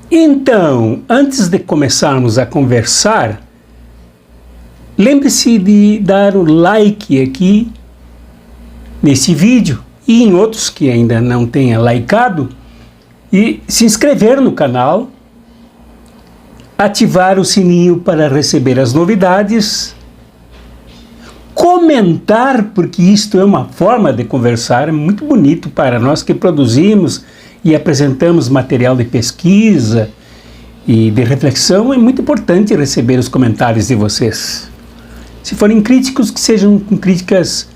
Então, antes de começarmos a conversar, lembre-se de dar o like aqui nesse vídeo e em outros que ainda não tenha likeado, e se inscrever no canal, ativar o sininho para receber as novidades, comentar, porque isto é uma forma de conversar, é muito bonito para nós que produzimos e apresentamos material de pesquisa e de reflexão. É muito importante receber os comentários de vocês. Se forem críticos, que sejam com críticas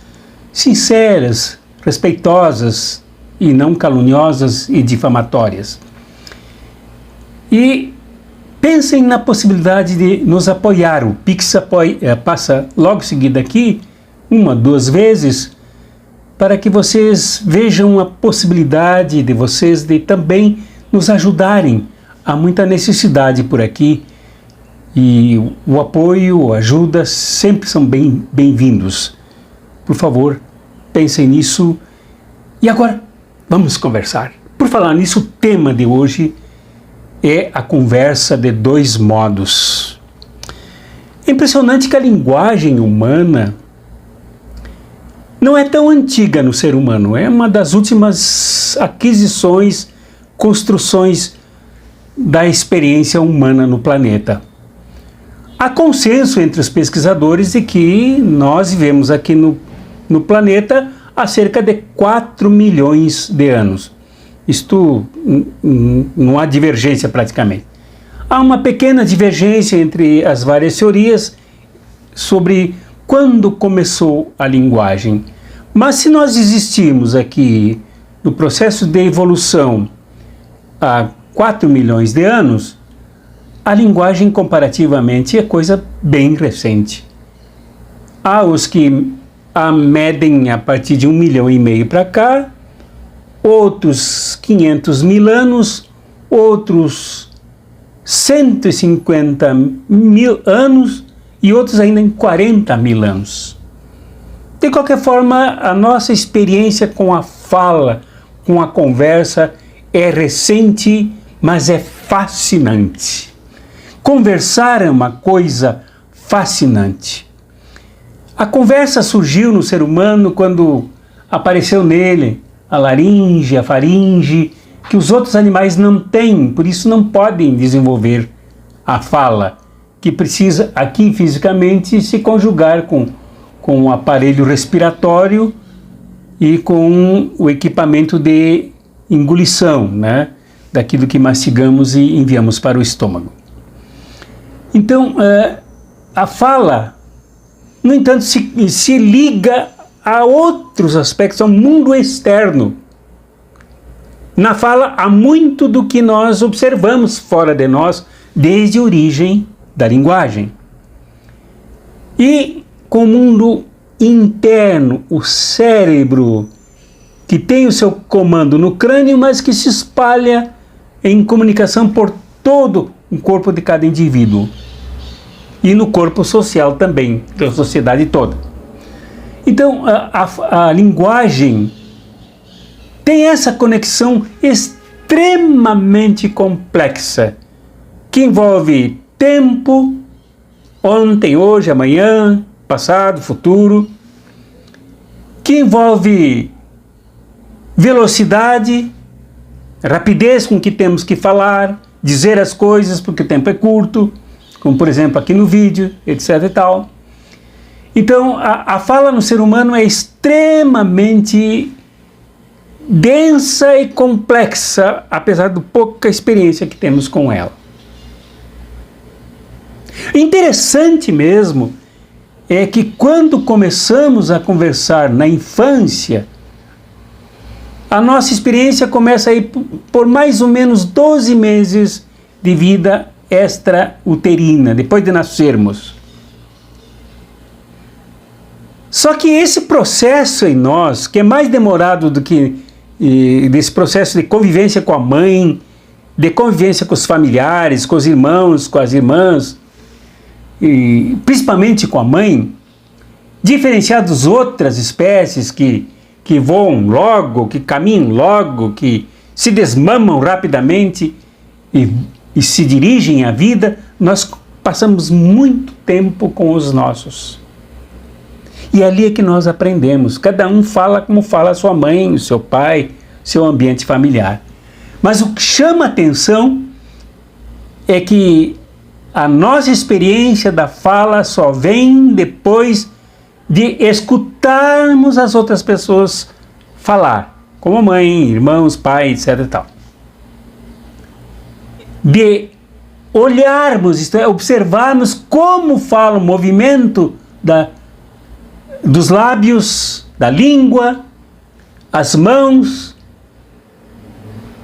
sinceras, respeitosas e não caluniosas e difamatórias. E pensem na possibilidade de nos apoiar. O Pix passa logo seguida aqui, 1, 2 vezes, para que vocês vejam a possibilidade de vocês de também nos ajudarem. Há muita necessidade por aqui e o apoio, a ajuda sempre são bem-vindos. Por favor, pensem nisso. E agora, vamos conversar. Por falar nisso, o tema de hoje é a conversa de 2 modos. É impressionante que a linguagem humana não é tão antiga no ser humano. É uma das últimas aquisições, construções da experiência humana no planeta. Há consenso entre os pesquisadores de que nós vivemos aqui no planeta há cerca de 4 milhões de anos. Isto não há divergência praticamente. Há uma pequena divergência entre as várias teorias sobre quando começou a linguagem. Mas se nós existimos aqui no processo de evolução há 4 milhões de anos, a linguagem comparativamente é coisa bem recente. Há os que a medem a partir de 1,5 milhão para cá, outros 500 mil anos, outros 150 mil anos e outros ainda em 40 mil anos. De qualquer forma, a nossa experiência com a fala, com a conversa é recente, mas é fascinante. Conversar é uma coisa fascinante. A conversa surgiu no ser humano quando apareceu nele a laringe, a faringe, que os outros animais não têm, por isso não podem desenvolver a fala, que precisa aqui fisicamente se conjugar com o aparelho respiratório e com o equipamento de engolição, né, daquilo que mastigamos e enviamos para o estômago. Então, a fala, no entanto, se liga a outros aspectos, ao mundo externo. Na fala há muito do que nós observamos fora de nós, desde a origem da linguagem. E com o mundo interno, o cérebro, que tem o seu comando no crânio, mas que se espalha em comunicação por todo o corpo de cada indivíduo. E no corpo social também, da sociedade toda. Então, a linguagem tem essa conexão extremamente complexa, que envolve tempo, ontem, hoje, amanhã, passado, futuro, que envolve velocidade, rapidez com que temos que falar, dizer as coisas porque o tempo é curto, como por exemplo aqui no vídeo, etc e tal. Então a fala no ser humano é extremamente densa e complexa, apesar da pouca experiência que temos com ela. Interessante mesmo é que quando começamos a conversar na infância, a nossa experiência começa aí por mais ou menos 12 meses de vida extrauterina, depois de nascermos. Só que esse processo em nós, que é mais demorado do que desse processo de convivência com a mãe, de convivência com os familiares, com os irmãos, com as irmãs, e principalmente com a mãe, diferenciado das outras espécies que voam logo, que caminham logo, que se desmamam rapidamente e se dirigem à vida, nós passamos muito tempo com os nossos. E ali é que nós aprendemos. Cada um fala como fala a sua mãe, o seu pai, seu ambiente familiar. Mas o que chama a atenção é que a nossa experiência da fala só vem depois de escutarmos as outras pessoas falar, como mãe, irmãos, pai, etc. e tal. De olharmos, isto é, observarmos como fala o movimento dos lábios, da língua, as mãos,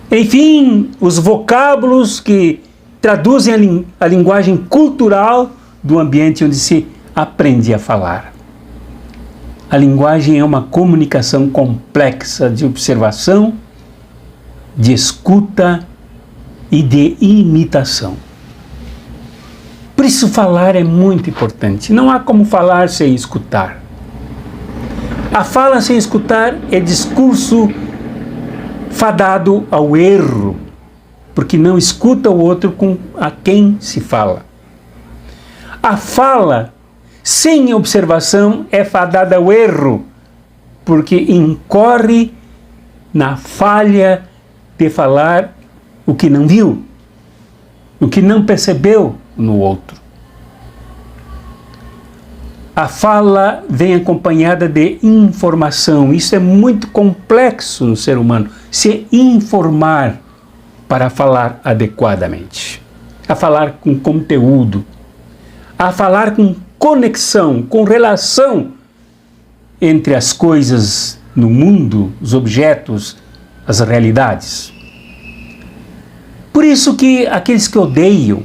enfim, os vocábulos que traduzem a linguagem cultural do ambiente onde se aprende a falar. A linguagem é uma comunicação complexa de observação, de escuta e de imitação. Por isso falar é muito importante. Não há como falar sem escutar. A fala sem escutar é discurso fadado ao erro, porque não escuta o outro com a quem se fala. A fala sem observação é fadada ao erro, porque incorre na falha de falar o que não viu, o que não percebeu no outro. A fala vem acompanhada de informação. Isso é muito complexo no ser humano. Se informar para falar adequadamente, a falar com conteúdo, a falar com conexão, com relação entre as coisas no mundo, os objetos, as realidades. Por isso que aqueles que odeiam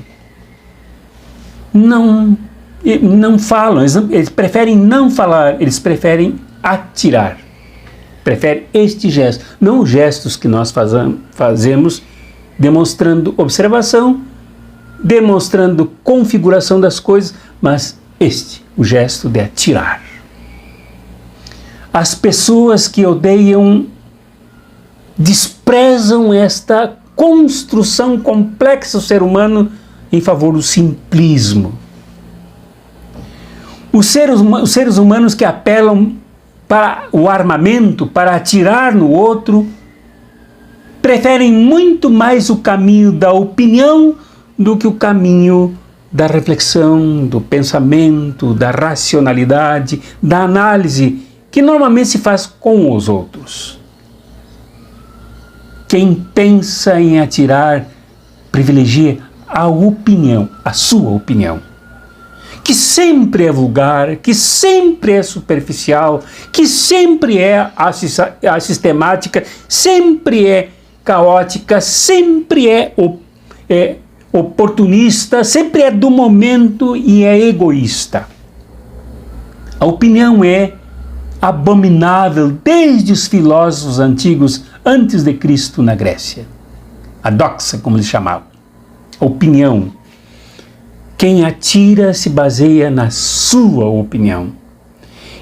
não falam, eles preferem não falar, eles preferem atirar. Preferem este gesto, não os gestos que nós fazemos demonstrando observação, demonstrando configuração das coisas, mas o gesto de atirar. As pessoas que odeiam desprezam esta construção complexa do ser humano em favor do simplismo. Os seres humanos que apelam para o armamento, para atirar no outro, preferem muito mais o caminho da opinião do que o caminho da reflexão, do pensamento, da racionalidade, da análise, que normalmente se faz com os outros. Quem pensa em atirar privilegia a opinião, a sua opinião, que sempre é vulgar, que sempre é superficial, que sempre é assistemática, sempre é caótica, sempre é oportunista, sempre é do momento e é egoísta. A opinião é abominável desde os filósofos antigos, antes de Cristo na Grécia. A doxa, como eles chamavam. A opinião. Quem atira se baseia na sua opinião.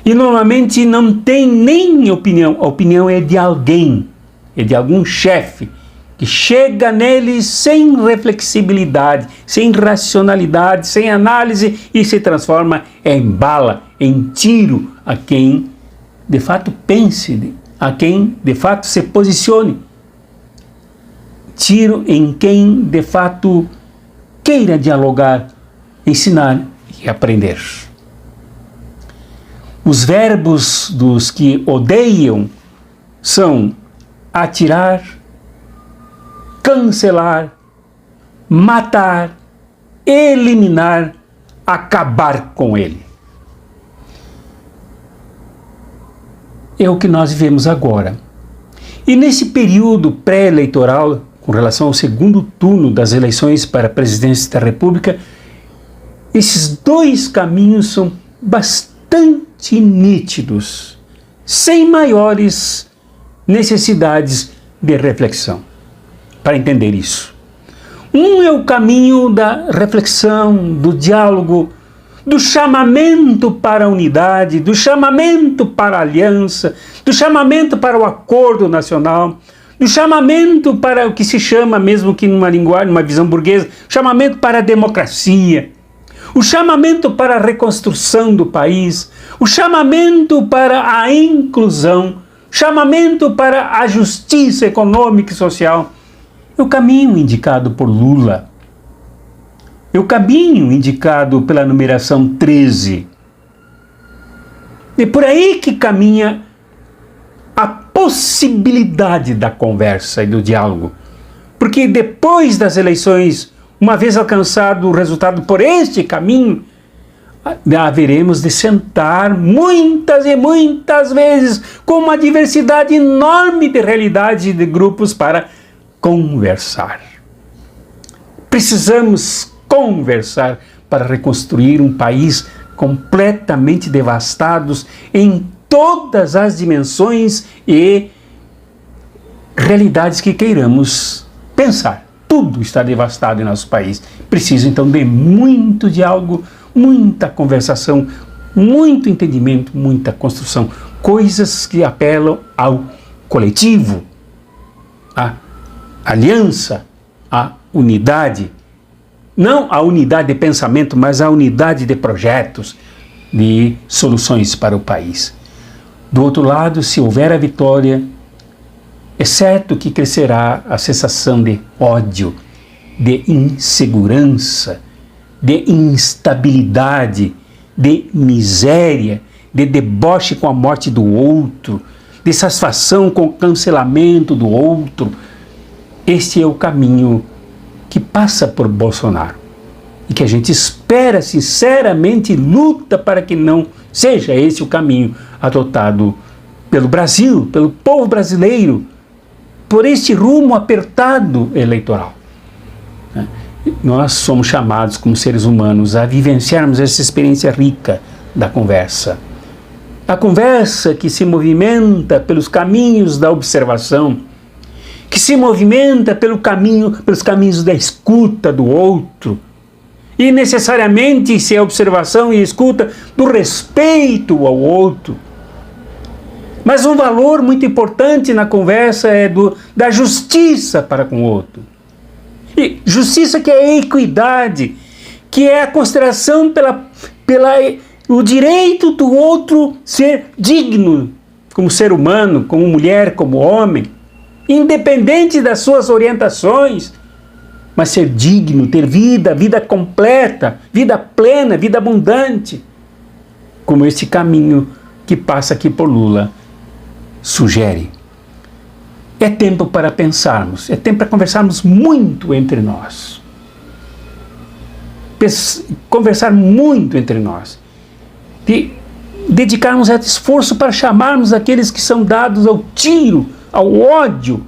E normalmente não tem nem opinião. A opinião é de alguém, é de algum chefe, que chega nele sem reflexibilidade, sem racionalidade, sem análise e se transforma em bala, em tiro a quem de fato pense, a quem de fato se posicione. Tiro em quem de fato queira dialogar, ensinar e aprender. Os verbos dos que odeiam são atirar, cancelar, matar, eliminar, acabar com ele. É o que nós vivemos agora. E nesse período pré-eleitoral, com relação ao segundo turno das eleições para a presidência da República, esses dois caminhos são bastante nítidos, sem maiores necessidades de reflexão, para entender isso. Um é o caminho da reflexão, do diálogo, do chamamento para a unidade, do chamamento para a aliança, do chamamento para o acordo nacional, do chamamento para o que se chama, mesmo que numa linguagem, numa visão burguesa, chamamento para a democracia, o chamamento para a reconstrução do país, o chamamento para a inclusão, chamamento para a justiça econômica e social. É o caminho indicado por Lula. É o caminho indicado pela numeração 13. É por aí que caminha a possibilidade da conversa e do diálogo. Porque depois das eleições, uma vez alcançado o resultado por este caminho, haveremos de sentar muitas e muitas vezes com uma diversidade enorme de realidades e de grupos para conversar. Precisamos conversar para reconstruir um país completamente devastado em todas as dimensões e realidades que queiramos pensar. Tudo está devastado em nosso país. Preciso então de muito diálogo, muita conversação, muito entendimento, muita construção. Coisas que apelam ao coletivo, à aliança, à unidade. Não a unidade de pensamento, mas a unidade de projetos, de soluções para o país. Do outro lado, se houver a vitória, é certo que crescerá a sensação de ódio, de insegurança, de instabilidade, de miséria, de deboche com a morte do outro, de satisfação com o cancelamento do outro. Este é o caminho que passa por Bolsonaro e que a gente espera sinceramente e luta para que não seja esse o caminho adotado pelo Brasil, pelo povo brasileiro, por este rumo apertado eleitoral. Nós somos chamados como seres humanos a vivenciarmos essa experiência rica da conversa. A conversa que se movimenta pelos caminhos da observação, que se movimenta pelos caminhos da escuta do outro, e necessariamente se é observação e escuta do respeito ao outro. Mas um valor muito importante na conversa é da justiça para com o outro. E justiça que é a equidade, que é a consideração o direito do outro ser digno, como ser humano, como mulher, como homem, independente das suas orientações, mas ser digno, ter vida completa, vida plena, vida abundante, como este caminho que passa aqui por Lula sugere. É tempo para pensarmos, é tempo para conversarmos muito entre nós. Conversar muito entre nós. De dedicarmos esforço para chamarmos aqueles que são dados ao tiro, ao ódio,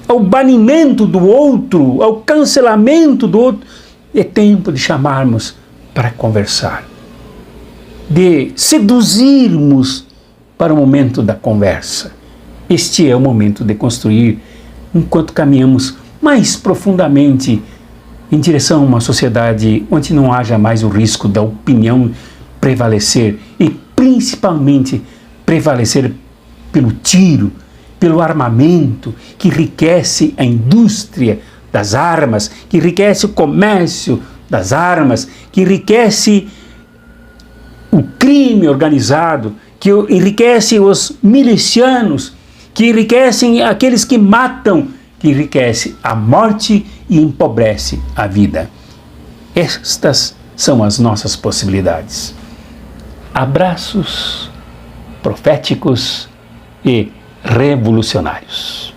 ao banimento do outro, ao cancelamento do outro. É tempo de chamarmos para conversar, de seduzirmos para o momento da conversa. Este é o momento de construir, enquanto caminhamos mais profundamente em direção a uma sociedade onde não haja mais o risco da opinião prevalecer e principalmente prevalecer pelo tiro, pelo armamento que enriquece a indústria das armas, que enriquece o comércio das armas, que enriquece o crime organizado, que enriquece os milicianos, que enriquecem aqueles que matam, que enriquece a morte e empobrece a vida. Estas são as nossas possibilidades. Abraços proféticos e revolucionários.